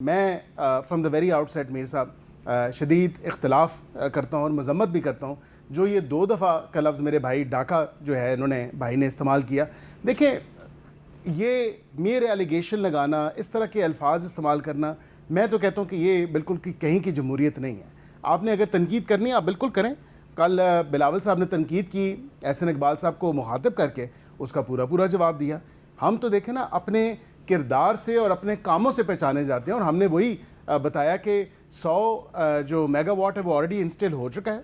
میں from the very outset Mir صاحب شدید اختلاف کرتا ہوں اور مذمت بھی کرتا ہوں جو یہ 2 دفعہ کا لفظ میرے بھائی ڈاکہ جو ہے انہوں نے بھائی نے استعمال کیا. دیکھیں یہ میرے ایلیگیشن لگانا, اس طرح کے الفاظ استعمال کرنا, میں تو کہتا ہوں کہ یہ بالکل کہیں کی جمہوریت نہیں ہے. آپ نے اگر تنقید کرنی ہے آپ بالکل کریں. کل بلاول صاحب نے تنقید کی احسن اقبال صاحب کو مخاطب کر کے, اس کا پورا جواب دیا. ہم تو دیکھیں نا اپنے کردار سے اور اپنے کاموں سے پہچانے جاتے ہیں, اور ہم نے وہی بتایا کہ 100 جو میگا واٹ ہے وہ آلریڈی انسٹال ہو چکا ہے,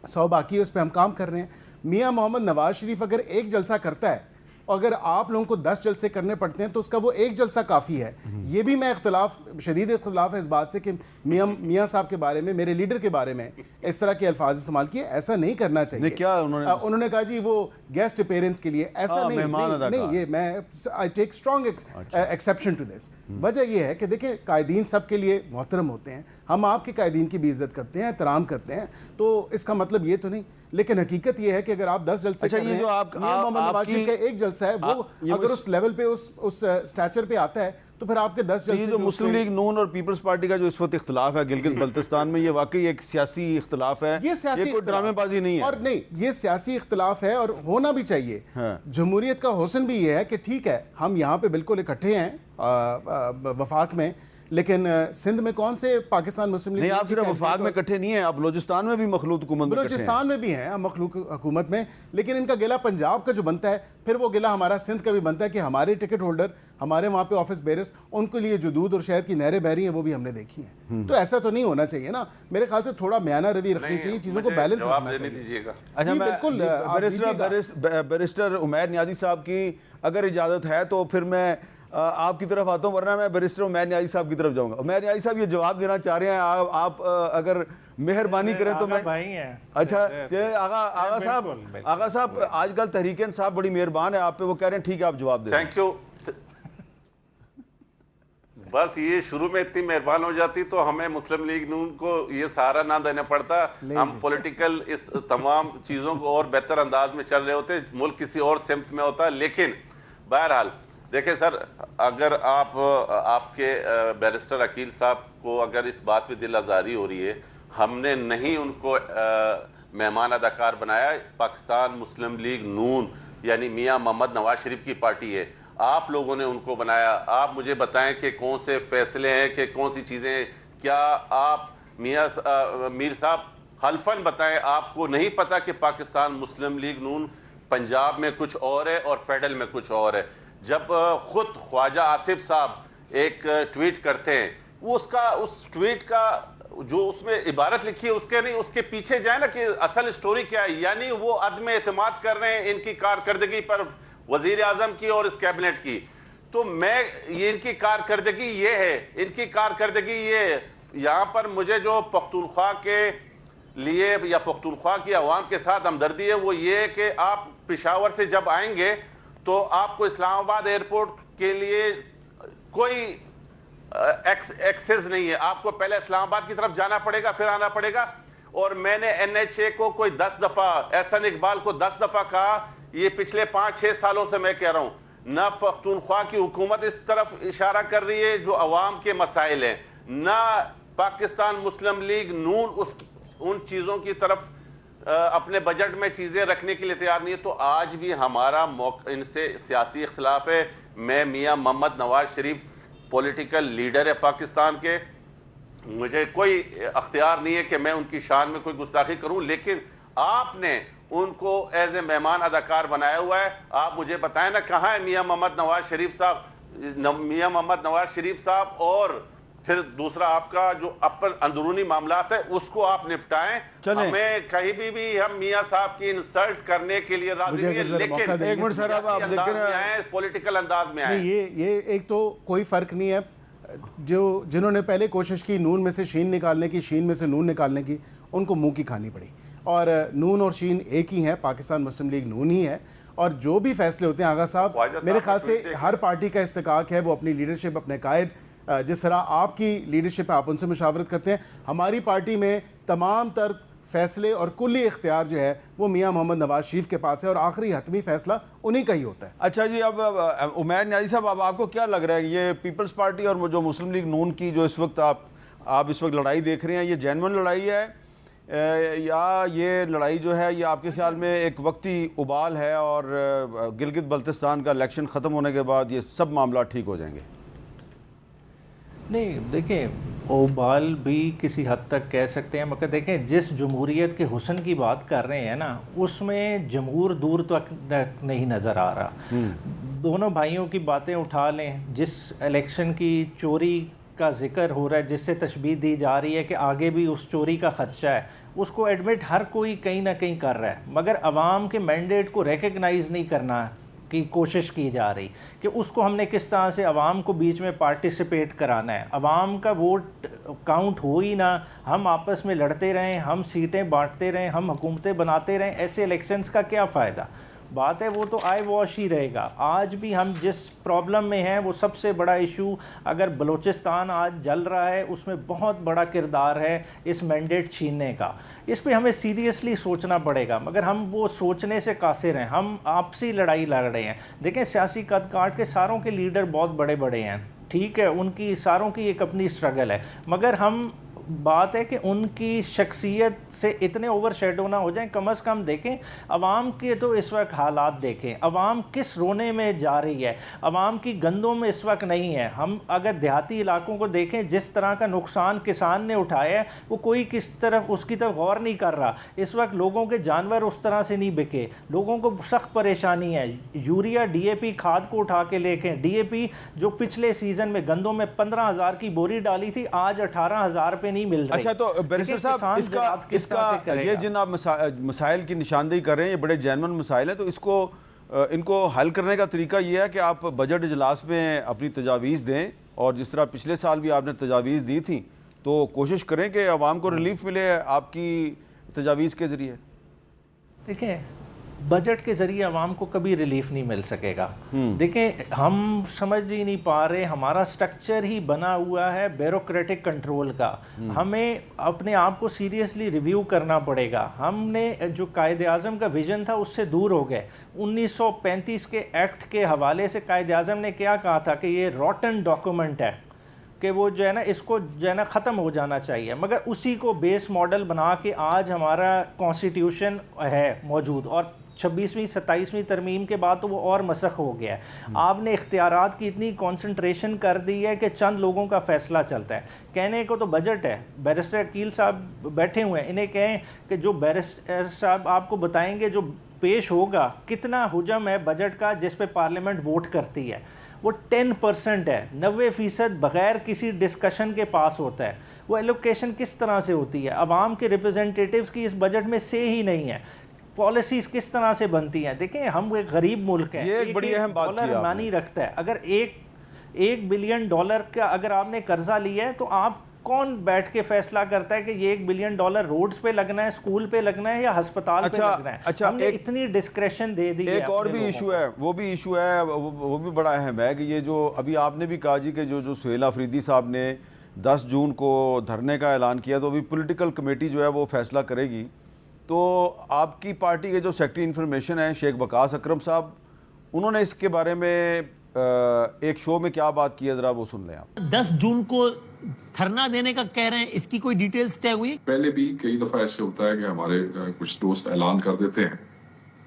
100 باقی ہے, اس پہ ہم کام کر رہے ہیں. میاں محمد نواز شریف اگر ایک جلسہ کرتا ہے, اگر آپ لوگوں کو 10 جلسے کرنے پڑتے ہیں تو اس کا وہ ایک جلسہ کافی ہے. یہ بھی میں شدید اختلاف ہے اس بات سے کہ میاں صاحب کے بارے میں, میرے لیڈر کے بارے میں اس طرح کے الفاز استعمال کیے. ایسا نہیں کرنا چاہیے. کیا انہوں نے کہا جی وہ گیسٹ اپیرنس کے لیے, ایسا نہیں, یہ میں آئی ٹیک اسٹرانگ ایکسیپشن ٹو دس. وجہ یہ ہے کہ دیکھیں قائدین سب کے لیے محترم ہوتے ہیں, ہم آپ کے قائدین کی بھی عزت کرتے ہیں, احترام کرتے ہیں, تو اس کا مطلب یہ تو نہیں. لیکن حقیقت یہ ہے کہ اگر آپ 10 جلسے کر رہے ہیں, محمد نواز شریف کا ایک جلسہ ہے, وہ اگر اس لیول پہ اس سٹیچر پہ آتا ہے تو پھر آپ کے 10 جلسے. جو مسلم لیگ نون اور پیپلز پارٹی کا جو اس وقت اختلاف ہے گلگت بلتستان میں, یہ واقعی ایک سیاسی اختلاف ہے, یہ کوئی ڈرامے بازی نہیں ہے. اور نہیں, یہ سیاسی اختلاف ہے اور ہونا بھی چاہیے. جمہوریت کا حسن بھی یہ ہے کہ ٹھیک ہے ہم یہاں پہ بالکل اکٹھے ہیں وفاق میں, لیکن سندھ میں کون سے پاکستان مسلم لیگ نہیں, آپ صرف وفاق میں اکٹھے نہیں ہیں, آپ بلوچستان میں بھی مخلوط حکومت میں بلوچستان میں بھی ہیں مخلوط حکومت میں. لیکن ان کا گلہ پنجاب کا جو بنتا ہے, پھر وہ گلہ ہمارا سندھ کا بھی بنتا ہے کہ ہمارے ٹکٹ ہولڈر, ہمارے وہاں پہ آفس بیررز, ان کے لیے جو دودھ اور شہد کی نہریں بہ رہی ہیں وہ بھی ہم نے دیکھی ہیں. تو ایسا تو نہیں ہونا چاہیے نا. میرے خیال سے تھوڑا میانہ روی رکھنی چاہیے, چیزوں کو بیلنس رکھنا چاہیے. اچھا, بالکل بیرسٹر عمیر نیازی صاحب کی اگر اجازت ہے تو پھر میں آپ کی طرف آتا ہوں, ورنہ میں بیرسٹر عمیر نیازی صاحب کی طرف جاؤں گا. عمیر نیازی صاحب یہ جواب دینا چاہ رہے ہیں, آپ اگر مہربانی کریں تو میں. اچھا آغا صاحب, آج کل تحریک انصاف بڑی مہربان ہے آپ پہ, وہ کہہ رہے ہیں ٹھیک ہے آپ جواب دیں. Thank you. بس یہ شروع میں اتنی مہربان ہو جاتی تو ہمیں مسلم لیگ نون کو یہ سہارا نہ دینا پڑتا, ہم پولیٹیکل اس تمام چیزوں کو اور بہتر انداز میں چل رہے ہوتے, ملک کسی اور سمت میں ہوتا. لیکن بہرحال دیکھیں سر, اگر آپ کے بیرسٹر عقیل صاحب کو اگر اس بات پہ دل آزاری ہو رہی ہے, ہم نے نہیں ان کو مہمان اداکار بنایا. پاکستان مسلم لیگ نون یعنی میاں محمد نواز شریف کی پارٹی ہے, آپ لوگوں نے ان کو بنایا. آپ مجھے بتائیں کہ کون سے فیصلے ہیں, کہ کون سی چیزیں ہیں. کیا آپ میر صاحب حلفاً بتائیں, آپ کو نہیں پتا کہ پاکستان مسلم لیگ نون پنجاب میں کچھ اور ہے اور فیڈرل میں کچھ اور ہے؟ جب خود خواجہ آصف صاحب ایک ٹویٹ کرتے ہیں, وہ اس ٹویٹ کا جو اس میں عبارت لکھی ہے اس کے نہیں, اس کے پیچھے جائے نا کہ اصل سٹوری کیا ہے. یعنی وہ عدم اعتماد کر رہے ہیں ان کی کارکردگی پر, وزیر اعظم کی اور اس کیبنٹ کی. تو یہ ان کی کارکردگی یہ ہے, ان کی کارکردگی یہ. یہاں پر مجھے جو پختونخوا کے لیے یا پختونخوا کی عوام کے ساتھ ہمدردی ہے وہ یہ کہ آپ پشاور سے جب آئیں گے تو آپ کو اسلام آباد ایئرپورٹ کے لیے کوئی ایکسس نہیں ہے, آپ کو پہلے اسلام آباد کی طرف جانا پڑے گا پھر آنا پڑے گا. اور میں نے NHA کو کوئی 10 دفعہ, احسن اقبال کو 10 دفعہ کہا, یہ پچھلے 5-6 سالوں سے میں کہہ رہا ہوں, نہ پختونخوا کی حکومت اس طرف اشارہ کر رہی ہے جو عوام کے مسائل ہیں, نہ پاکستان مسلم لیگ نون ان چیزوں کی طرف اپنے بجٹ میں چیزیں رکھنے کے لیے تیار نہیں ہے. تو آج بھی ہمارا ان سے سیاسی اختلاف ہے. میں میاں محمد نواز شریف پولیٹیکل لیڈر ہے پاکستان کے, مجھے کوئی اختیار نہیں ہے کہ میں ان کی شان میں کوئی گستاخی کروں, لیکن آپ نے ان کو ایز اے مہمان اداکار بنایا ہوا ہے. آپ مجھے بتائیں نا کہاں ہے میاں محمد نواز شریف صاحب. میاں محمد نواز شریف صاحب اور پھر دوسرا آپ کا جو اندرونی معاملات ہے اس کو آپ نپٹائیں. ہمیں کہیں بھی ہم میاں صاحب کی انسلٹ کرنے کے لیے راضی نہیں ہیں, لیکن ایک منٹ سر آپ پولیٹیکل انداز میں آئیں. یہ ایک تو کوئی فرق نہیں ہے. جنہوں نے پہلے کوشش کی نون میں سے شین نکالنے کی, شین میں سے نون نکالنے کی, ان کو منہ کی کھانی پڑی. اور نون اور شین ایک ہی ہیں, پاکستان مسلم لیگ نون ہی ہے. اور جو بھی فیصلے ہوتے ہیں آغا صاحب, میرے خیال سے ہر پارٹی کا استحقاق ہے وہ اپنی لیڈرشپ, اپنے قائد, جس طرح آپ کی لیڈرشپ ہے آپ ان سے مشاورت کرتے ہیں. ہماری پارٹی میں تمام تر فیصلے اور کلی اختیار جو ہے وہ میاں محمد نواز شریف کے پاس ہے، اور آخری حتمی فیصلہ انہی کا ہی ہوتا ہے۔ اچھا جی، اب عمیر نیازی صاحب، اب آپ کو کیا لگ رہا ہے یہ پیپلز پارٹی اور جو مسلم لیگ نون کی جو اس وقت آپ اس وقت لڑائی دیکھ رہے ہیں، یہ جینون لڑائی ہے یا یہ لڑائی جو ہے یہ آپ کے خیال میں ایک وقتی ابال ہے اور گلگت بلتستان کا الیکشن ختم ہونے کے بعد یہ سب معاملات ٹھیک ہو جائیں گے؟ نہیں، دیکھیں اوبال بھی کسی حد تک کہہ سکتے ہیں، مگر دیکھیں جس جمہوریت کے حسن کی بات کر رہے ہیں نا، اس میں جمہور دور تک نہیں نظر آ رہا۔ دونوں بھائیوں کی باتیں اٹھا لیں، جس الیکشن کی چوری کا ذکر ہو رہا ہے، جس سے تشبیہ دی جا رہی ہے کہ آگے بھی اس چوری کا خدشہ ہے، اس کو ایڈمٹ ہر کوئی کہیں نہ کہیں کر رہا ہے، مگر عوام کے مینڈیٹ کو ریکگنائز نہیں کرنا کی کوشش کی جا رہی کہ اس کو ہم نے کس طرح سے عوام کو بیچ میں پارٹیسپیٹ کرانا ہے۔ عوام کا ووٹ کاؤنٹ ہو ہی نہ، ہم آپس میں لڑتے رہیں، ہم سیٹیں بانٹتے رہیں، ہم حکومتیں بناتے رہیں، ایسے الیکشنز کا کیا فائدہ؟ بات ہے وہ تو آئی واش ہی رہے گا۔ آج بھی ہم جس پرابلم میں ہیں وہ سب سے بڑا ایشو، اگر بلوچستان آج جل رہا ہے، اس میں بہت بڑا کردار ہے اس مینڈیٹ چھیننے کا۔ اس پہ ہمیں سیریسلی سوچنا پڑے گا، مگر ہم وہ سوچنے سے قاصر ہیں، ہم آپسی لڑائی لڑ رہے ہیں۔ دیکھیں سیاسی قد کاٹ کے ساروں کے لیڈر بہت بڑے بڑے ہیں، ٹھیک ہے، ان کی ساروں کی ایک اپنی اسٹرگل ہے، مگر ہم بات ہے کہ ان کی شخصیت سے اتنے اوور شیڈو نہ ہو جائیں۔ کم از کم دیکھیں عوام کے تو اس وقت حالات دیکھیں، عوام کس رونے میں جا رہی ہے، عوام کی گندوں میں اس وقت نہیں ہے۔ ہم اگر دیہاتی علاقوں کو دیکھیں، جس طرح کا نقصان کسان نے اٹھایا ہے، وہ کوئی اس کی طرف غور نہیں کر رہا۔ اس وقت لوگوں کے جانور اس طرح سے نہیں بکے، لوگوں کو سخت پریشانی ہے۔ یوریا ڈی اے پی کھاد کو اٹھا کے دیکھیں، ڈی اے پی جو پچھلے سیزن میں گندوں میں 15,000 کی بوری ڈالی تھی، آج 18,000 پہ نہیں مل رہی۔ اچھا تو بیرسٹر صاحب، اس کا یہ جن آپ مسائل کی نشاندہی کر رہے ہیں، یہ بڑے جینون مسائل ہیں، تو ان کو حل کرنے کا طریقہ یہ ہے کہ آپ بجٹ اجلاس میں اپنی تجاویز دیں، اور جس طرح پچھلے سال بھی آپ نے تجاویز دی تھیں، تو کوشش کریں کہ عوام کو ریلیف ملے آپ کی تجاویز کے ذریعے۔ دیکھیں بجٹ کے ذریعے عوام کو کبھی ریلیف نہیں مل سکے گا۔ دیکھیں ہم سمجھ ہی نہیں پا رہے، ہمارا سٹرکچر ہی بنا ہوا ہے بیوروکریٹک کنٹرول کا۔ ہمیں اپنے آپ کو سیریسلی ریویو کرنا پڑے گا۔ ہم نے جو قائد اعظم کا ویژن تھا اس سے دور ہو گئے۔ 1935 کے ایکٹ کے حوالے سے قائد اعظم نے کیا کہا تھا کہ یہ روٹن ڈاکومنٹ ہے، کہ وہ جو ہے نا اس کو جو ہے نا ختم ہو جانا چاہیے، مگر اسی کو بیس ماڈل بنا کے آج ہمارا کانسٹیٹیوشن ہے موجود، اور 26ویں 27ویں ترمیم کے بعد تو وہ اور مسخ ہو گیا ہے۔ آپ نے اختیارات کی اتنی کنسنٹریشن کر دی ہے کہ چند لوگوں کا فیصلہ چلتا ہے۔ کہنے کو تو بجٹ ہے، بیرسٹر عقیل صاحب بیٹھے ہوئے ہیں، انہیں کہیں کہ جو بیرسٹر صاحب آپ کو بتائیں گے جو پیش ہوگا کتنا حجم ہے بجٹ کا جس پہ پارلیمنٹ ووٹ کرتی ہے، وہ 10% ہے، 90% بغیر کسی ڈسکشن کے پاس ہوتا ہے۔ وہ ایلوکیشن کس طرح سے ہوتی ہے؟ عوام کے ریپرزنٹیٹیوز کی اس بجٹ میں سے ہی نہیں ہے۔ پالیسیز کس طرح سے بنتی ہیں؟ دیکھیں ہم ایک غریب ملک ہیں، یہ ایک بڑی اہم بات ڈالر مانی رکھتا ہے۔ اگر $1 بلین کا اگر آپ نے قرضہ لیا ہے تو آپ کون بیٹھ کے فیصلہ کرتا ہے کہ یہ $1 بلین روڈز پہ لگنا ہے، اسکول پہ لگنا ہے یا ہسپتال پہ لگنا ہے؟ ہم نے اتنی ڈسکریشن دے دی ہے۔ ایک اور بھی ایشو ہے، وہ بھی بڑا اہم ہے کہ یہ جو ابھی آپ نے بھی کہا جی کہ جو سہیل آفریدی صاحب نے 10 جون کو دھرنے کا اعلان کیا، تو ابھی پولیٹیکل کمیٹی جو ہے وہ فیصلہ کرے گی۔ تو آپ کی پارٹی کے جو سیکرٹری انفارمیشن ہیں شیخ وقاص اکرم صاحب، انہوں نے اس کے بارے میں ایک شو میں کیا بات کی ہے، ذرا وہ سن لیں آپ۔ 10 جون کو دھرنا دینے کا کہہ رہے ہیں، اس کی کوئی ڈیٹیلز طے ہوئی؟ پہلے بھی کئی دفعہ ایسے ہوتا ہے کہ ہمارے کچھ دوست اعلان کر دیتے ہیں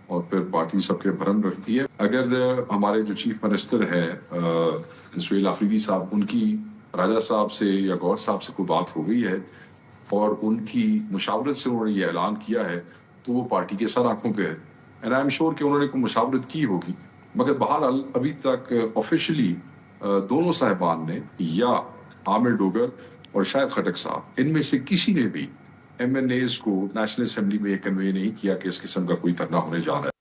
اور پھر پارٹی سب کے بھرم رکھتی ہے۔ اگر ہمارے جو چیف منسٹر ہے سہیل آفریدی صاحب، ان کی راجہ صاحب سے یا گور صاحب سے کوئی بات ہو گئی ہے اور ان کی مشاورت سے انہوں نے یہ اعلان کیا ہے، تو وہ پارٹی کے سر آنکھوں پہ ہے، اینڈ آئی ایم شیور کہ انہوں نے کوئی مشاورت کی ہوگی۔ مگر بہرحال ابھی تک آفیشلی دونوں صاحبان نے یا عامر ڈوگر اور شاہد خٹک صاحب، ان میں سے کسی نے بھی ایم این ایز کو نیشنل اسمبلی میں یہ کنوے نہیں کیا کہ اس قسم کا کوئی دھرنا ہونے جا رہا ہے۔